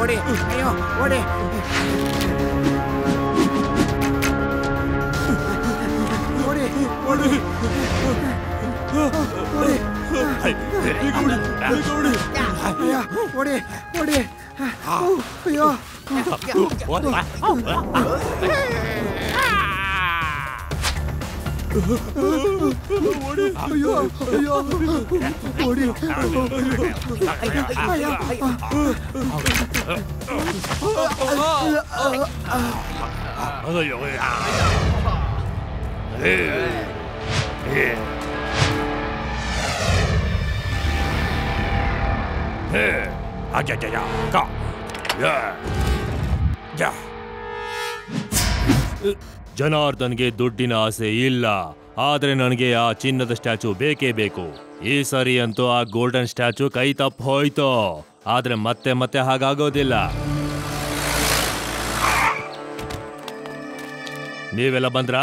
ಓಡಿ ಅಯ್ಯೋ ಓಡಿ ಓಡಿ ಓಡಿ ಓಡಿ ಓಡಿ ಅಯ್ಯೋ ಅಯ್ಯೋ ಅಯ್ಯೋ ಓಡಿ ಜನಾರ್ದನ್ಗೆ ದುಡ್ಡಿನ ಆಸೆ ಇಲ್ಲ, ಆದ್ರೆ ನನಗೆ ಆ ಚಿನ್ನದ ಸ್ಟ್ಯಾಚು ಬೇಕೇ ಬೇಕು. ಈ ಸರಿ ಅಂತೂ ಆ ಗೋಲ್ಡನ್ ಸ್ಟ್ಯಾಚು ಕೈ ತಪ್ಪು ಹೋಯ್ತು, ಆದ್ರೆ ಮತ್ತೆ ಮತ್ತೆ ಹಾಗಾಗೋದಿಲ್ಲ. ನೀವೆಲ್ಲ ಬಂದ್ರ?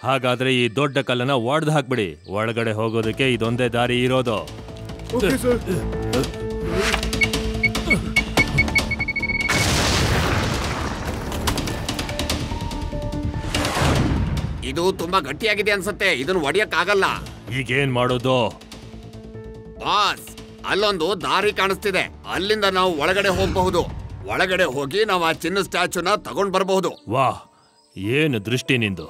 ಹಾಗಾದ್ರೆ ಈ ದೊಡ್ಡ ಕಲ್ಲನ್ನ ಒಡೆದು ಹಾಕ್ಬಿಡಿ. ಒಳಗಡೆ ಹೋಗೋದಕ್ಕೆ ಇದೊಂದೇ ದಾರಿ ಇರೋದು. ಇದು ತುಂಬಾ ಗಟ್ಟಿಯಾಗಿದೆ ಅನ್ಸತ್ತೆ, ಇದನ್ನು ಒಡೆಯಕ್ಕಾಗಲ್ಲ. ಈಗೇನ್ ಮಾಡೋದು ಬಾಸ್? ಅಲ್ಲೊಂದು ದಾರಿ ಕಾಣಿಸ್ತಿದೆ, ಅಲ್ಲಿಂದ ನಾವು ಒಳಗಡೆ ಹೋಗಬಹುದು. ಒಳಗಡೆ ಹೋಗಿ ನಾವು ಆ ಚಿನ್ನ ಸ್ಟ್ಯಾಚುನ ತಗೊಂಡ್ ಬರಬಹುದು. ವಾಹ್, ಏನು ದೃಷ್ಟಿ ನಿಂದು!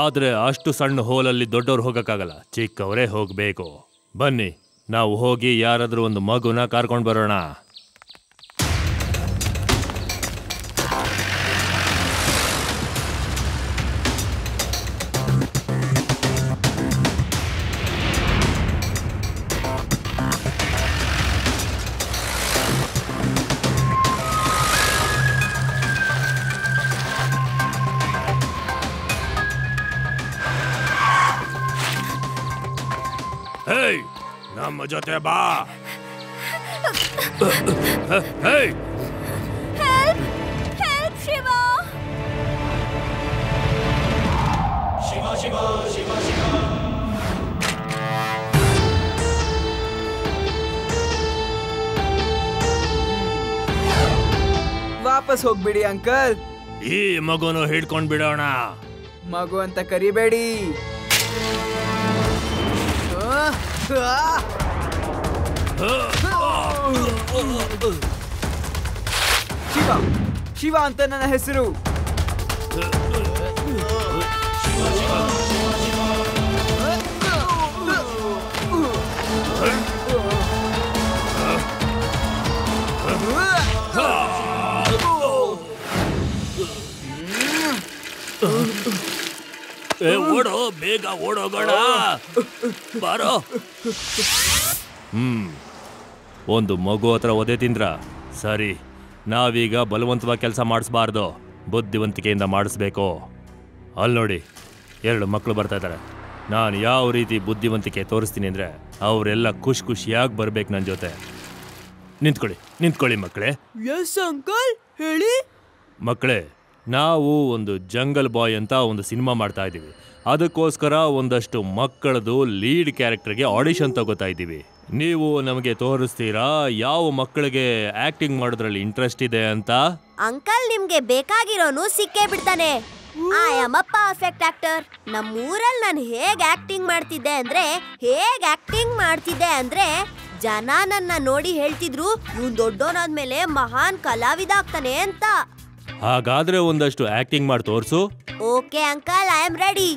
ಆದ್ರೆ ಅಷ್ಟು ಸಣ್ಣ ಹೋಲಲ್ಲಿ ದೊಡ್ಡವ್ರು ಹೋಗಕ್ಕಾಗಲ್ಲ, ಚಿಕ್ಕವರೇ ಹೋಗ್ಬೇಕು. ಬನ್ನಿ, ನಾವು ಹೋಗಿ ಯಾರಾದ್ರೂ ಒಂದು ಮಗುನ ಕರ್ಕೊಂಡ್ ಬರೋಣ. ನಮ್ಮ ಜೊತೆ ಬಾ. ವಾಪಸ್ ಹೋಗ್ಬಿಡಿ ಅಂಕಲ್. ಈ ಮಗುನು ಹಿಡ್ಕೊಂಡ್ ಬಿಡೋಣ. ಮಗು ಅಂತ ಕರಿಬೇಡಿ. ಶಿವ, ಶಿವ ಅಂತ ನನ್ನ ಹೆಸರು. ಓಡೋ, ಬೇಗ ಓಡೋಗೋಣ. ಬಾರೋ. ಒಂದು ಮಗು ಹತ್ರ ಒದೆ ತಿಂದ್ರ ಸರಿ. ನಾವೀಗ ಬಲವಂತವಾಗಿ ಕೆಲಸ ಮಾಡಿಸ್ಬಾರ್ದು, ಬುದ್ಧಿವಂತಿಕೆಯಿಂದ ಮಾಡಿಸ್ಬೇಕು. ಅಲ್ಲಿ ನೋಡಿ, 2 ಮಕ್ಕಳು ಬರ್ತಾ ಇದ್ದಾರೆ. ನಾನು ಯಾವ ರೀತಿ ಬುದ್ಧಿವಂತಿಕೆ ತೋರಿಸ್ತೀನಿ ಅಂದರೆ ಅವರೆಲ್ಲ ಖುಷಿಯಾಗಿ ಬರ್ಬೇಕು ನನ್ನ ಜೊತೆ. ನಿಂತ್ಕೊಳ್ಳಿ ಮಕ್ಕಳೇ. ಎಸ್ ಅಂಕಲ್, ಹೇಳಿ. ಮಕ್ಕಳೇ, ನಾವು ಒಂದು ಜಂಗಲ್ ಬಾಯ್ ಅಂತ ಒಂದು ಸಿನಿಮಾ ಮಾಡ್ತಾ ಇದ್ದೀವಿ. ಅದಕ್ಕೋಸ್ಕರ ಒಂದಷ್ಟು ಮಕ್ಕಳದು ಲೀಡ್ ಕ್ಯಾರೆಕ್ಟರ್ಗೆ ಆಡಿಷನ್ ತಗೋತಾ ಇದ್ದೀವಿ. ನೀವು ನಮಗೆ ತೋರಿಸ್ತೀರಾ ಯಾವ ಮಕ್ಕಳಿಗೆ ಆಕ್ಟಿಂಗ್ ಮಾಡೋದ್ರಲ್ಲಿ ಇಂಟ್ರೆಸ್ಟ್ ಇದೆ ಅಂತ? ಅಂಕಲ್, ನಿಮ್ಗೆ ಬೇಕಾಗಿರೋನು ಸಿಕ್ಕೇ ಬಿಡ್ತಾನೆ. I am a perfect actor. ನಮ್ಮೂರಲ್ಲಿ ನಾನು ಹೇಗೆ ಆಕ್ಟಿಂಗ್ ಮಾಡ್ತಿದ್ದೆ ಅಂದ್ರೆ ಜನ ನನ್ನ ನೋಡಿ ಹೇಳ್ತಿದ್ರು, ಇವ್ನು ದೊಡ್ಡೋನಾದ್ಮೇಲೆ ಮಹಾನ್ ಕಲಾವಿದ ಆಗ್ತಾನೆ ಅಂತ. ಹಾಗಾದ್ರೆ ಒಂದಷ್ಟು ಆಕ್ಟಿಂಗ್ ಮಾಡಿ ತೋರ್ಸು. Okay uncle, I am ready.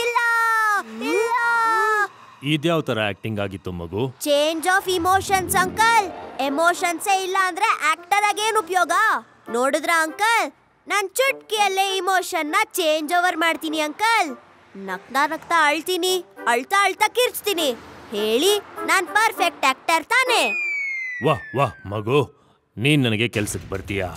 ಇಲ್ಲ ಇಲ್ಲ. ಇದ್ಯಾವ ತರ ಆಕ್ಟಿಂಗ್ ಆಗಿತ್ತು ಮಗು? Change of emotions uncle. ಎಮೋಷನ್ಸೇ ಇಲ್ಲ ಅಂದ್ರೆ ಆಕ್ಟರ್ ಆಗೇನು ಉಪಯೋಗ? ನೋಡಿದ್ರ ಅಂಕಲ್, ನಾನ್ ಚುಟ್ಕಿಯಲ್ಲೇ ಇಮೋಷನ್ ನ ಚೇಂಜ್ ಓವರ್ ಮಾಡ್ತೀನಿ ಅಂಕಲ್. ನಗ್ತಾ ಅಳ್ತೀನಿ, ಅಳ್ತಾ ಕಿರ್ಚ್ತೀನಿ. ಹೇಳಿ, ನಾನ್ ಪರ್ಫೆಕ್ಟ್ ಆಕ್ಟರ್ ತಾನೆ? ವಾಹ್ ಮಗು, ನೀನ್ ನನಗೆ ಕೆಲ್ಸಕ್ಕೆ ಬರ್ತೀಯಾ?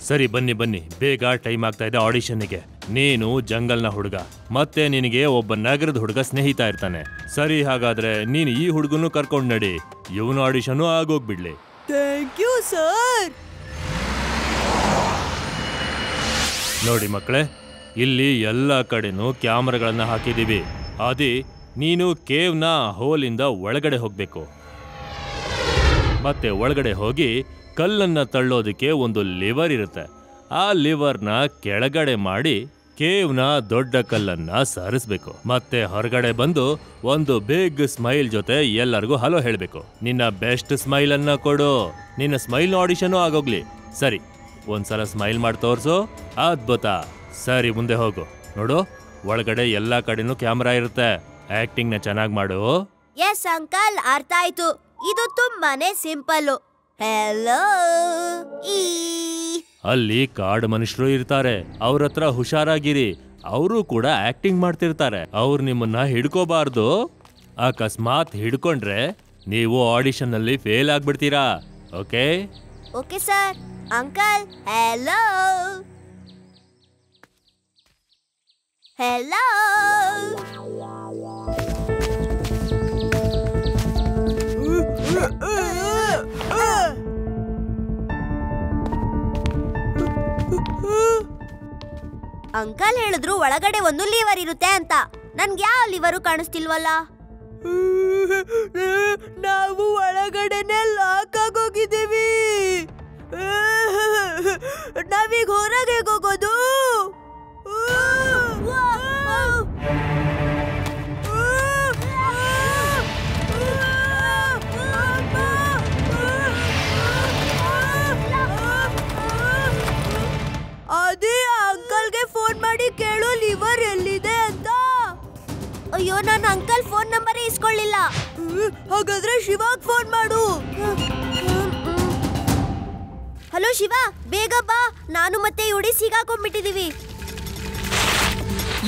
ಸರಿ, ಬನ್ನಿ, ಬೇಗ ಟೈಮ್ ಆಗ್ತಾ ಇದೆ ಆಡಿಷನ್ನಿಗೆ. ನೀನು ಜಂಗಲ್ನ ಹುಡುಗ, ಮತ್ತೆ ನಿನಗೆ ಒಬ್ಬ ನಗರದ ಹುಡುಗ ಸ್ನೇಹಿತ ಇರ್ತಾನೆ. ಸರಿ, ಹಾಗಾದ್ರೆ ನೀನು ಈ ಹುಡುಗನು ಕರ್ಕೊಂಡ್ ನಡಿ. ಇವನು ಆಡಿಷನ್ ಆಗೋಗ್ಬಿಡ್ಲಿ. Thank you sir. ನೋಡಿ ಮಕ್ಕಳೇ, ಇಲ್ಲಿ ಎಲ್ಲ ಕಡೆನೂ ಕ್ಯಾಮ್ರಾಗಳನ್ನ ಹಾಕಿದೀವಿ. ನೀನು ಕೇವ್ನ ಹೋಲಿಂದ ಒಳಗಡೆ ಹೋಗ್ಬೇಕು. ಮತ್ತೆ ಒಳಗಡೆ ಹೋಗಿ ಕಲ್ಲನ್ನ ತಳ್ಳೋದಕ್ಕೆ ಒಂದು ಲಿವರ್ ಇರುತ್ತೆ. ಆ ಲಿವರ್ನ ಕೆಳಗಡೆ ಮಾಡಿ ಕೇವ್ನ ದೊಡ್ಡ ಕಲ್ಲನ್ನ ಸರಿಸ್ಬೇಕು. ಮತ್ತೆ ಹೊರಗಡೆ ಬಂದು ಒಂದು ಬಿಗ್ ಸ್ಮೈಲ್ ಜೊತೆ ಎಲ್ಲರಿಗೂ ಹಲೋ ಹೇಳ್ಬೇಕು. ನಿನ್ನ ಬೆಸ್ಟ್ ಸ್ಮೈಲ್ ಅನ್ನ ಕೊಡು. ನಿನ್ನ ಸ್ಮೈಲ್ ಆಡಿಷನ್ ಆಗೋಗ್ಲಿ. ಸರಿ, ಒಂದ್ಸಲ ಸ್ಮೈಲ್ ಮಾಡಿ ತೋರ್ಸು. ಅದ್ಭುತ. ಸರಿ, ಮುಂದೆ ಹೋಗು. ನೋಡು, ಒಳಗಡೆ ಎಲ್ಲಾ ಕಡೆನೂ ಕ್ಯಾಮ್ರಾ ಇರುತ್ತೆ. ಆಕ್ಟಿಂಗ್ ನ ಚೆನ್ನಾಗಿ ಮಾಡು. ಎಸ್ ಅಂಕಲ್, ಅರ್ಥ ಆಯ್ತು. ಇದು ತುಂಬಾನೇ ಸಿಂಪಲ್. ಹೆಲೋ. ಅಲ್ಲಿ ಕಾಡು ಮನುಷ್ಯರು ಇರ್ತಾರೆ. ಅವ್ರ ಹತ್ರ ಹುಷಾರಾಗಿರಿ. ಅವರು ಕೂಡ ಆಕ್ಟಿಂಗ್ ಮಾಡ್ತಿರ್ತಾರೆ. ಅವ್ರು ನಿಮ್ಮನ್ನ ಹಿಡ್ಕೋಬಾರ್ದು. ಅಕಸ್ಮಾತ್ ಹಿಡ್ಕೊಂಡ್ರೆ ನೀವು ಆಡಿಷನ್ ನಲ್ಲಿ ಫೇಲ್ ಆಗ್ಬಿಡ್ತೀರಾ. Okay? Okay sir. Uncle, hello. Hello. Uncle ಹೇಳಿದ್ರು ಒಳಗಡೆ ಒಂದು ಲಿವರ್ ಇರುತ್ತೆ ಅಂತ. ನನ್ಗೆ ಯಾವ ಲಿವರು ಕಾಣಿಸ್ತಿಲ್ವಲ್ಲ? ನಾವು ಒಳಗಡೆನೆ ಲಾಕ್ ಆಗೋಗಿದ್ದೀವಿ. ನಾವೀಗ ಹೊರಗೆ ಹೋಗೋದು. ಅದೇ ಅಂಕಲ್ಗೆ ಫೋನ್ ಮಾಡಿ ಕೇಳು ಲಿವರ್ ಎಲ್ಲಿದೆ ಅಂತ. ಅಯ್ಯೋ, ನಾನು ಅಂಕಲ್ ಫೋನ್ ನಂಬರ್ ಇಸ್ಕೊಳ್ಳಿಲ್ಲ. ಹಾಗಾದ್ರೆ ಶಿವಾಗ್ ಫೋನ್ ಮಾಡು. ಹಲೋ ಶಿವ, ಬೇಗ ಬಾ. ನಾನು ಮತ್ತೆ ಇವ್ಡಿ ಸಿಗಾಕೊಂಡ್ಬಿಟ್ಟಿದೀವಿ.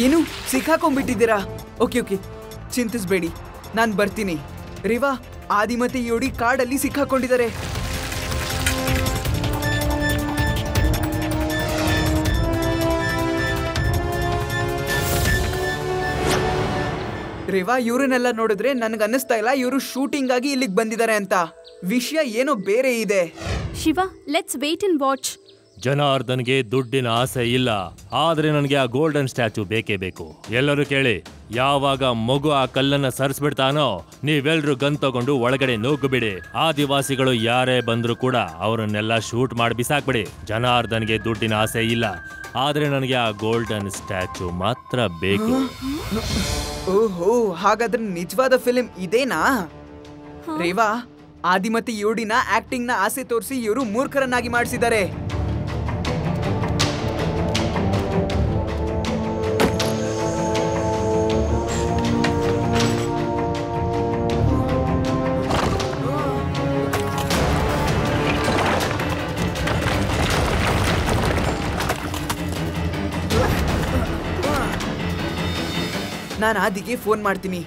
ಏನು ಸಿಕ್ಕಾಕೊಂಡ್ಬಿಟ್ಟಿದ್ದೀರಾ? ಓಕೆ ಓಕೆ, ಚಿಂತಿಸ್ಬೇಡಿ, ನಾನು ಬರ್ತೀನಿ. ರೇವಾ, ಆದಿ ಮತ್ತೆ ಯೋಡಿ ಕಾಡಲ್ಲಿ ಸಿಕ್ಕಾಕೊಂಡಿದ್ದಾರೆ. ರೇವಾ, ಇವ್ರನ್ನೆಲ್ಲ ನೋಡಿದ್ರೆ ನನಗೆ ಅನ್ನಿಸ್ತಾ ಇಲ್ಲ ಇವರು ಶೂಟಿಂಗ್ ಆಗಿ ಇಲ್ಲಿಗೆ ಬಂದಿದ್ದಾರೆ ಅಂತ. ವಿಷಯ ಏನೋ ಬೇರೆ ಇದೆ. Shiva, let's wait and watch. ಜನಾರ್ದನ್ಗೆ ದುಡ್ಡಿನ ಆಸೆ ಇಲ್ಲ, ಆದ್ರೆ ನನಗೆ ಆ ಗೋಲ್ಡನ್ ಸ್ಟ್ಯಾಚು ಬೇಕೇ ಬೇಕು. ಎಲ್ಲರೂ ಕೇಳಿ, ಯಾವಾಗ ಮಗು ಆ ಕಲ್ಲನ್ನ ಸರಿಸ್ಬಿಡ್ತಾನೋ ನೀವೆಲ್ರೂ ಗನ್ ತಗೊಂಡು ಒಳಗಡೆ ನುಗ್ಗಿಬಿಡಿ. ಆದಿವಾಸಿಗಳು ಯಾರೇ ಬಂದ್ರು ಕೂಡ ಅವರನ್ನೆಲ್ಲ ಶೂಟ್ ಮಾಡಿ ಬಿಸಾಕ್ಬಿಡಿ. ಜನಾರ್ದನ್ಗೆ ದುಡ್ಡಿನ ಆಸೆ ಇಲ್ಲ, ಆದ್ರೆ ನನಗೆ ಆ ಗೋಲ್ಡನ್ ಸ್ಟ್ಯಾಚು ಮಾತ್ರ ಬೇಕು. ಓಹೋ, ಹಾಗಾದ್ರೆ ನಿಜವಾದ ಫಿಲ್ಮ್ ಇದೇನಾ? ರೇವಾ, ಆದಿ ಮತ್ತೆ ಯೋಡಿನ ಆಕ್ಟಿಂಗ್ ನ ಆಸೆ ತೋರಿಸಿ ಇವರು ಮೂರ್ಖರನ್ನಾಗಿ ಮಾಡಿಸಿದ್ದಾರೆ. ನಾನು ಆದಿಗೆ ಫೋನ್ ಮಾಡ್ತೀನಿ.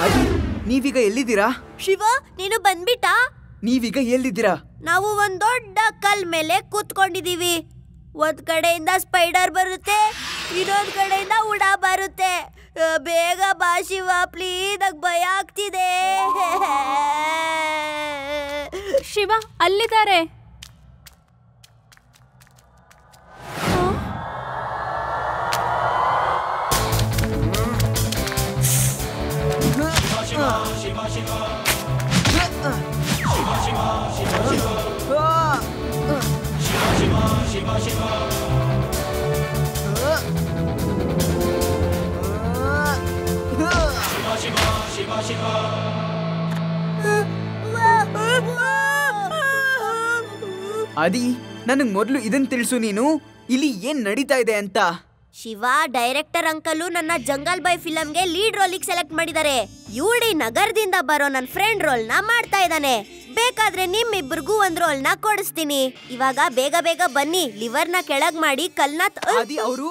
ಆದಿ, ನೀವೀಗ ಎಲ್ಲಿದ್ದೀರಾ? ಶಿವ, ನೀನು ಬಂದ್ಬಿಟ್ಟಾ? ನೀವೀಗ ಎಲ್ಲಿದ್ದೀರಾ? ನಾವು ಒಂದ್ ದೊಡ್ಡ ಕಲ್ ಮೇಲೆ ಕೂತ್ಕೊಂಡಿದೀವಿ. ಒಂದ್ ಕಡೆಯಿಂದ ಸ್ಪೈಡರ್ ಬರುತ್ತೆ, ಇನ್ನೊಂದ್ ಕಡೆಯಿಂದ ಉಡಾ ಬರುತ್ತೆ. ಬೇಗ ಬಾ ಶಿವ, ಪ್ಲೀಸ್, ನಂಗೆ ಭಯ ಆಗ್ತಿದೆ. ಶಿವ, ಅಲ್ಲಿದ್ದಾರೆ. ಆದಿ, ನನಗ್ ಮೊದಲು ಇದನ್ ತಿಳಿಸು, ನೀನು ಇಲ್ಲಿ ಏನ್ ನಡೀತಾ ಇದೆ ಅಂತ. ಶಿವ, ಡೈರೆಕ್ಟರ್ ಅಂಕಲು ನನ್ನ ಜಂಗಲ್ ಬಾಯ್ ಫಿಲಂಗೆ ಲೀಡ್ ರೋಲಿಗೆ ಸೆಲೆಕ್ಟ್ ಮಾಡಿದ್ದಾರೆ. ಯುಡಿ ನಗರದಿಂದ ಬರೋ ನನ್ನ ಫ್ರೆಂಡ್ ರೋಲ್ ನ ಮಾಡ್ತಾ ಇದ್ದಾನೆ. ಬೇಕಾದ್ರೆ ನಿಮ್ಮಿಬ್ಬರಿಗೂ ಒಂದ್ ರೋಲ್ ನ ಕೊಡಿಸ್ತೀನಿ. ಇವಾಗ ಬೇಗ ಬೇಗ ಬನ್ನಿ, ಲಿವರ್ ನ ಕೆಳಗ್ ಮಾಡಿ ಕಲ್ನ ಆದಿ, ಅವರು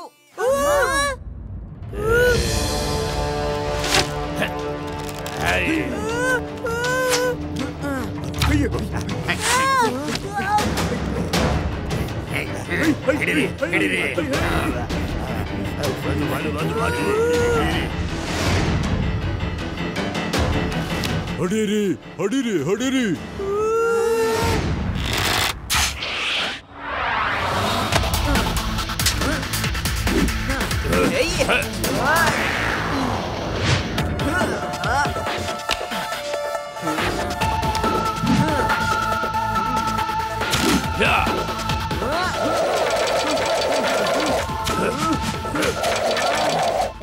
ಹೊಡೀರಿ, ಹೊಡೀರಿ, ಹೊಡೀರಿ.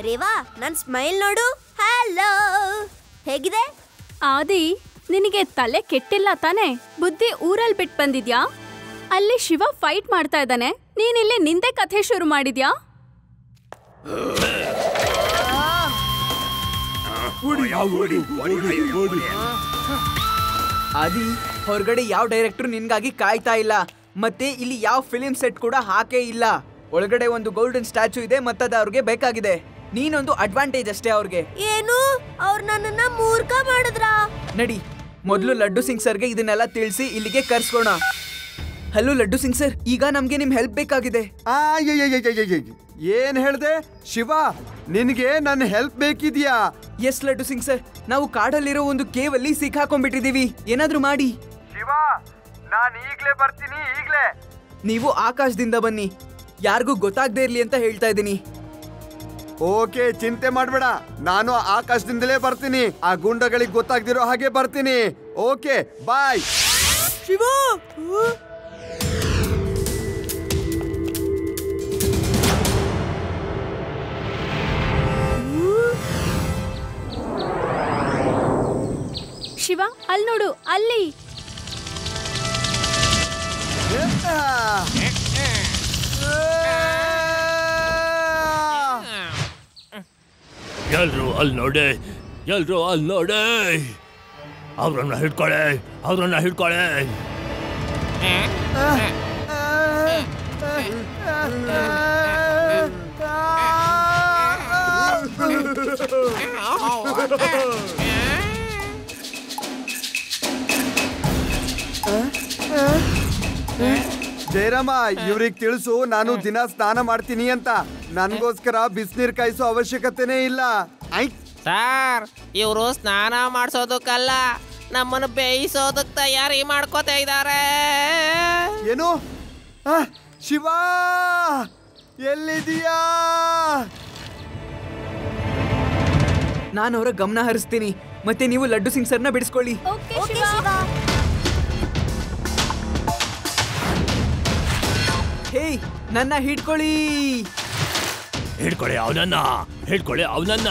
ರೇವಾ ನನ್ ಸ್ಮೈಲ್ ನೋಡು. ಹಲೋ, ಹೇಗಿದೆ? ಆದಿ, ನಿನಗೆ ತಲೆ ಕೆಟ್ಟಿಲ್ಲ ತಾನೆ? ಬುದ್ಧಿ ಊರಲ್ಲಿ ಬಿಟ್ಟು ಬಂದಿದ್ಯಾ? ಅಲ್ಲಿ ಶಿವ ಫೈಟ್ ಮಾಡ್ತಾ ಇದ್ದಾನೆ, ನೀನಿಲ್ಲಿ ನಿಂದೆ ಕಥೆ ಶುರು ಮಾಡಿದ್ಯಾ? ಆದಿ, ಹೊರಗಡೆ ಯಾವ ಡೈರೆಕ್ಟರ್ ನಿನ್ಗಾಗಿ ಕಾಯ್ತಾ ಇಲ್ಲ, ಮತ್ತೆ ಇಲ್ಲಿ ಯಾವ ಫಿಲಿಂ ಸೆಟ್ ಕೂಡ ಹಾಕೇ ಇಲ್ಲ. ಒಳಗಡೆ ಒಂದು ಗೋಲ್ಡನ್ ಸ್ಟ್ಯಾಚು ಇದೆ, ಮತ್ತದ ಅವ್ರಿಗೆ ಬೇಕಾಗಿದೆ. ನೀನೊಂದು ಅಡ್ವಾಂಟೇಜ್ ಅಷ್ಟೇ ಅವ್ರಿಗೆ. ಏನು? ಅವ್ರು ನನ್ನನ್ನ ಮೂರ್ಖ ಮಾಡಿದ್ರಾ? ನಡಿ, ಮೊದಲು ಲಡ್ಡು ಸಿಂಗ್ ಸರ್ಗೆ ಇದನ್ನೆಲ್ಲ ತಿಳಿಸಿ ಇಲ್ಲಿಗೆ ಕರ್ಸ್ಕೋಣ. ಹಲೋ ಲಡ್ಡು ಸಿಂಗ್ ಸರ್, ಈಗ ನಮ್ಗೆ ನಿಮ್ ಹೆಲ್ಪ್ ಬೇಕಾಗಿದೆ. ಏನ್ ಹೇಳ್ದೆ ಶಿವ? ನಿನ್ಗೆ ನನ್ನ ಹೆಲ್ಪ್ ಬೇಕಿದ್ಯಾ? ಎಸ್ ಲಡ್ಡು ಸಿಂಗ್ ಸರ್, ನಾವು ಕಾಡಲ್ಲಿರೋ ಒಂದು ಕೇವಲ್ಲಿ ಸಿಕ್ಕಾಕೊಂಡ್ಬಿಟ್ಟಿದೀವಿ, ಏನಾದ್ರೂ ಮಾಡಿ. ಶಿವ, ನಾನು ಈಗ್ಲೇ ಬರ್ತೀನಿ, ಈಗ್ಲೇ. ನೀವು ಆಕಾಶದಿಂದ ಬನ್ನಿ, ಯಾರಿಗೂ ಗೊತ್ತಾಗದೇ ಇರ್ಲಿ ಅಂತ ಹೇಳ್ತಾ ಇದ್ದೀನಿ. ಓಕೆ, ಚಿಂತೆ ಮಾಡ್ಬೇಡ, ನಾನು ಆಕಾಶದಿಂದಲೇ ಬರ್ತೀನಿ. ಆ ಗುಂಡಗಳಿಗೆ ಗೊತ್ತಾಗ್ದಿರೋ ಹಾಗೆ ಬರ್ತೀನಿ. ಓಕೆ, ಬಾಯ್. ಶಿವ, ಶಿವ, ಅಲ್ಲಿ ನೋಡು, ಅಲ್ಲಿ. ಎಲ್ರು ಅಲ್ಲಿ ನೋಡಿ, ಎಲ್ರು ಅಲ್ಲಿ ನೋಡಿ. ಅವ್ರನ್ನ ಹಿಡ್ಕೊಳ್ಳೆ, ಅವ್ರನ್ನ ಹಿಡ್ಕೊಳ್ಳೆ. ಜಯರಾಮ, ಇವ್ರಿಗೆ ತಿಳಿಸು ನಾನು ದಿನ ಸ್ನಾನ ಮಾಡ್ತೀನಿ ಅಂತ. ನನ್ಗೋಸ್ಕರ ಬಿಸಿನೀರ್ ಕಾಯಿಸೋ ಅವಶ್ಯಕತೆನೇ ಇಲ್ಲ. ಸರ್, ಇವರು ಸ್ನಾನ ಮಾಡಿಸೋದಕ್ಕಲ್ಲ, ನಮ್ಮನ್ನು ಬೇಯಿಸೋದಕ್ಕೆ ತಯಾರಿ ಮಾಡ್ಕೋತಾ ಇದ್ದಾರೆ. ಏನು? ಶಿವ, ಎಲ್ಲಿದೀಯಾ? ನಾನು ಅವರ ಗಮನ ಹರಿಸ್ತೀನಿ, ಮತ್ತೆ ನೀವು ಲಡ್ಡು ಸಿಂಗ್ ಸರ್ನ ಬಿಡಿಸ್ಕೊಳ್ಳಿ. Okay okay Shiva. Shiva. Hey, ನನ್ನ ಹಿಡ್ಕೊಳ್ಳಿ. ಹಿಡ್ಕೊಳ್ಳಿ ಅವನನ್ನ, ಹಿಡ್ಕೊಳ್ಳಿ ಅವನನ್ನ.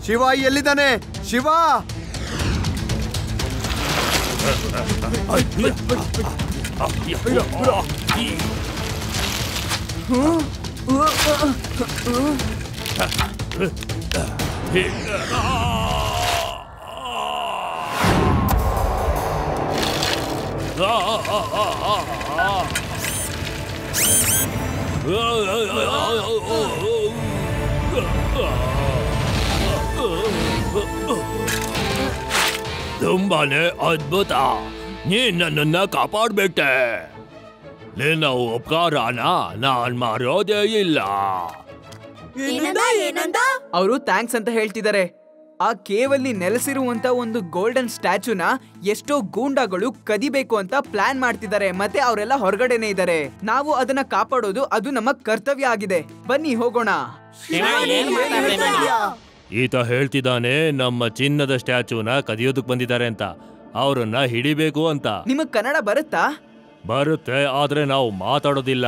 ಶಿವ ಎಲ್ಲಿದ್ದಾನೆ? ಶಿವ, ತುಂಬಾನೇ ಅದ್ಭುತ, ನೀನ್ ನನ್ನನ್ನ ಕಾಪಾಡ್ಬಿಟ್ಟೆ. ನಿನ್ನ ಉಪಕಾರನ ನಾನ್ ಮಾರೋದೇ ಇಲ್ಲ. ಅವರು ಥ್ಯಾಂಕ್ಸ್ ಅಂತ ಹೇಳ್ತಿದ್ದಾರೆ. ಆ ಕೇವಲ್ಲಿ ನೆಲೆಸಿರುವಂತ ಒಂದು ಗೋಲ್ಡನ್ ಸ್ಟ್ಯಾಚುನ ಎಷ್ಟೋ ಗೂಂಡಾಗಳು ಕದಿಬೇಕು ಅಂತ ಪ್ಲಾನ್ ಮಾಡ್ತಿದ್ದಾರೆ, ಮತ್ತೆ ಅವರೆಲ್ಲ ಹೊರಗಡೆನೆ ಇದ್ದಾರೆ. ನಾವು ಅದನ್ನ ಕಾಪಾಡೋದು ಅದು ನಮ್ಮ ಕರ್ತವ್ಯ ಆಗಿದೆ. ಬನ್ನಿ ಹೋಗೋಣ. ಈತ ಹೇಳ್ತಿದ್ದಾನೆ ನಮ್ಮ ಚಿನ್ನದ ಸ್ಟ್ಯಾಚುನ ಕದಿಯೋದಕ್ ಬಂದಿದ್ದಾರೆ ಅಂತ, ಅವ್ರನ್ನ ಹಿಡಿಬೇಕು ಅಂತ. ನಿಮಗ್ ಕನ್ನಡ ಬರುತ್ತಾ? ಬರುತ್ತೆ, ಆದ್ರೆ ನಾವು ಮಾತಾಡೋದಿಲ್ಲ.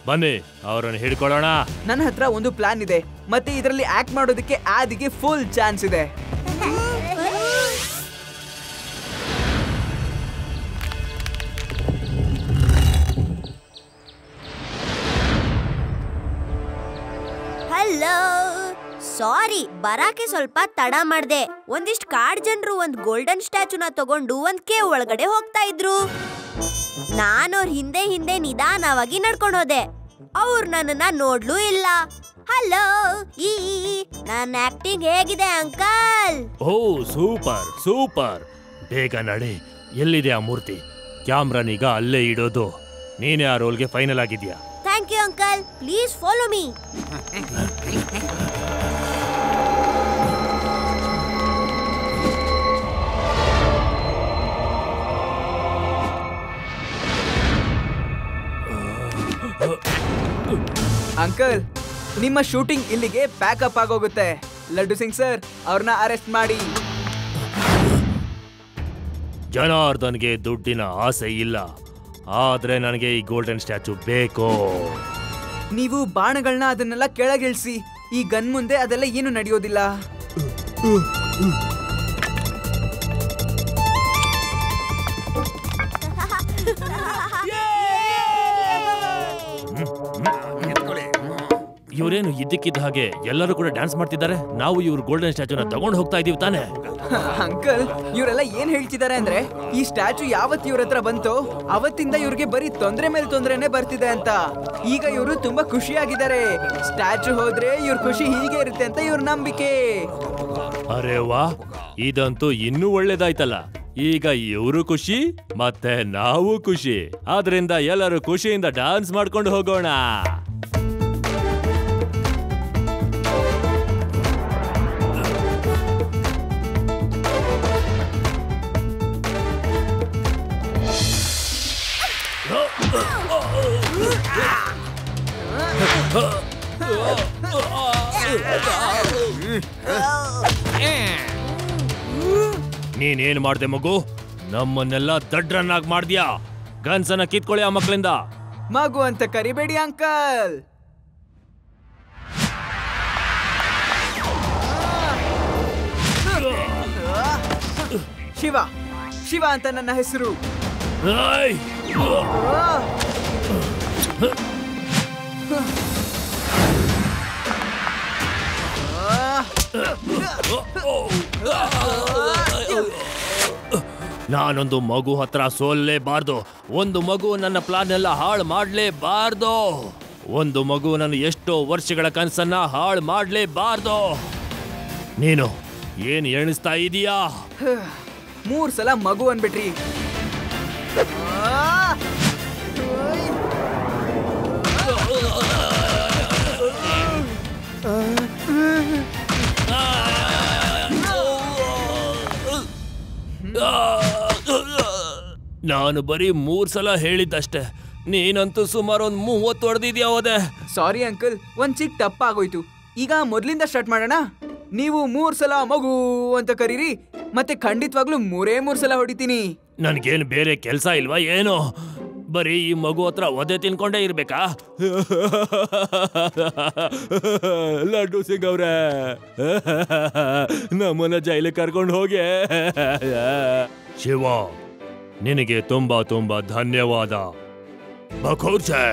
ಬನ್ನಿ ಅವ್ರನ್ನ ಹಿಡ್ಕೊಳ್ಳೋಣ. ನನ್ನ ಹತ್ರ ಒಂದು ಪ್ಲಾನ್ ಇದೆ, ಮತ್ತೆ ಇದರಲ್ಲಿ ಆಕ್ಟ್ ಮಾಡೋದಕ್ಕೆ ಆದಿಗೆ ಫುಲ್ ಚಾನ್ಸ್ ಇದೆ. ಹಲೋ, ಸಾರಿ ಬರಾಕೆ ಸ್ವಲ್ಪ ತಡ ಮಾಡ್ದೆ. ಒಂದಿಷ್ಟು ಕಾಡ್ ಜನರು ಒಂದ್ ಗೋಲ್ಡನ್ ಸ್ಟ್ಯಾಚುನ ತಗೊಂಡು ಒಂದ್ ಕೇವ್ ಒಳಗಡೆ ಹೋಗ್ತಾ ಇದ್ರು. ನಾನವ್ರ ಹಿಂದೆ ಹಿಂದೆ ನಿಧಾನವಾಗಿ ನಡ್ಕೊಂಡು ಹೋದೆ. ಅವ್ರು ನನ್ನನ್ನ ನೋಡ್ಲೂ ಇಲ್ಲ. ಹಲೋ, ನನ್ನ ಆಕ್ಟಿಂಗ್ ಹೇಗಿದೆ ಅಂಕಲ್? ಓ ಸೂಪರ್ ಸೂಪರ್. ಬೇಗ ನಡಿ, ಎಲ್ಲಿದೆ ಆ ಮೂರ್ತಿ? ಕ್ಯಾಮ್ರಾನೀಗ ಅಲ್ಲೇ ಇಡೋದು. ನೀನೇ ಆ ರೋಲ್ಗೆ ಫೈನಲ್ ಆಗಿದ್ಯಾ. Thank you uncle, please follow me. Uncle, ನಿಮ್ಮ ಶೂಟಿಂಗ್ ಇಲ್ಲಿಗೆ ಪ್ಯಾಕಪ್ ಆಗೋಗುತ್ತೆ. ಲಡ್ಡು ಸಿಂಗ್ ಸರ್, ಅವ್ರನ್ನ ಅರೆಸ್ಟ್ ಮಾಡಿ. ಜನಾರ್ದನ್ಗೆ ದುಡ್ಡಿನ ಆಸೆ ಇಲ್ಲ, ಆದ್ರೆ ನನಗೆ ಈ ಗೋಲ್ಡನ್ ಸ್ಟ್ಯಾಚು ಬೇಕು. ನೀವು ಬಾಣಗಳನ್ನ ಅದನ್ನೆಲ್ಲ ಕೆಳಗಿಳಿಸಿ. ಈ ಗನ್ ಮುಂದೆ ಅದೆಲ್ಲ ಏನು ನಡೆಯೋದಿಲ್ಲ. ಇವರೇನು ಇದ್ದಕ್ಕಿದ್ದ ಹಾಗೆ ಎಲ್ಲರೂ ಕೂಡ ಡ್ಯಾನ್ಸ್ ಮಾಡ್ತಿದ್ದಾರೆ. ನಾವು ಇವ್ರ ಗೋಲ್ಡನ್ ಸ್ಟ್ಯಾಚುನ ತಗೊಂಡು ಹೋಗ್ತಾ ಇದೀವಿ ತಾನೆ? ಅಂಕಲ್, ಇವರೆಲ್ಲ ಏನ್ ಹೇಳ್ತಿದ್ದಾರೆ ಅಂದ್ರೆ ಈ ಸ್ಟ್ಯಾಚು ಯಾವತ್ತು ಇವ್ರ ಹತ್ರ ಬಂತೋ ಅವತ್ತಿಂದ ಇವ್ರಿಗೆ ಬರೀ ತೊಂದ್ರೆ ಮೇಲೆ ತೊಂದ್ರೆನೆ ಬರ್ತಿದೆ ಅಂತ. ಈಗ ಇವರು ತುಂಬಾ ಖುಷಿಯಾಗಿದ್ದಾರೆ. ಸ್ಟ್ಯಾಚು ಹೋದ್ರೆ ಇವ್ರ ಖುಷಿ ಹೀಗೆ ಇರುತ್ತೆ ಅಂತ ಇವ್ರ ನಂಬಿಕೆ. ಅರೆ ವಾ, ಇದಂತೂ ಇನ್ನೂ ಒಳ್ಳೇದಾಯ್ತಲ್ಲ. ಈಗ ಇವರು ಖುಷಿ ಮತ್ತೆ ನಾವು ಖುಷಿ. ಆದ್ರಿಂದ ಎಲ್ಲರೂ ಖುಷಿಯಿಂದ ಡ್ಯಾನ್ಸ್ ಮಾಡ್ಕೊಂಡು ಹೋಗೋಣ. ನೀನೇನ್ ಮಾಡ್ದೆ ಮಗು? ನಮ್ಮನ್ನೆಲ್ಲ ದಡ್ರನ್ನಾಗಿ ಮಾಡ್ದ್ಯಾ. ಗನ್ಸನ್ನ ಕಿತ್ಕೊಳ್ಳಿ ಆ ಮಕ್ಕಳಿಂದ. ಮಗು ಅಂತ ಕರಿಬೇಡಿ ಅಂಕಲ್. ಶಿವ, ಶಿವ ಅಂತ ನನ್ನ ಹೆಸರು. ನಾನೊಂದು ಮಗು ಹತ್ರ ಸೋಲ್ಲೇಬಾರ್ದು. ಒಂದು ಮಗು ನನ್ನ ಪ್ಲಾನ್ ಎಲ್ಲ ಹಾಳು ಮಾಡ್ಲೇಬಾರ್ದು. ಒಂದು ಮಗು ನನ್ನ ಎಷ್ಟೋ ವರ್ಷಗಳ ಕನಸನ್ನ ಹಾಳು ಮಾಡ್ಲೇಬಾರ್ದು. ನೀನು ಏನ್ ಎಣಿಸ್ತಾ ಇದೀಯಾ? 3 ಸಲ ಮಗು ಅನ್ಬಿಟ್ರಿ. ನಾನು ಬರೀ 3 ಸಲ ಹೇಳಿದ್ದಷ್ಟೇ. ನೀನಂತೂ ಸುಮಾರು ಒಂದು 30 ಹೊಡೆದಿದ್ಯಾ. ಹೋದೆ. ಸಾರಿ ಅಂಕಲ್, ಒಂದ್ ಚಿಕ್ಕ ತಪ್ಪಾಗೋಯ್ತು. ಈಗ ಮೊದ್ಲಿಂದ ಸ್ಟಾರ್ಟ್ ಮಾಡೋಣ. ನೀವು 3 ಸಲ ಮಗು ಅಂತ ಕರೀರಿ, ಮತ್ತೆ ಖಂಡಿತವಾಗ್ಲೂ 3 ಸಲ ಹೊಡಿತೀನಿ. ನನ್ಗೇನು ಬೇರೆ ಕೆಲಸ ಇಲ್ವಾ ಏನು? ಬರೀ ಈ ಮಗು ಹತ್ರ ಒದೆ ತಿನ್ಕೊಂಡೇ ಇರ್ಬೇಕಾ? ಲಡ್ಡು ಸಿಂಗ್ ಅವ್ರೆ, ನಮ್ಮನ್ನ ಜೈಲಿಗೆ ಕರ್ಕೊಂಡು ಹೋಗಿ. ಶಿವ, ನಿನಗೆ ತುಂಬಾ ತುಂಬಾ ಧನ್ಯವಾದ. ಬಖೂರ್ ಜೈ.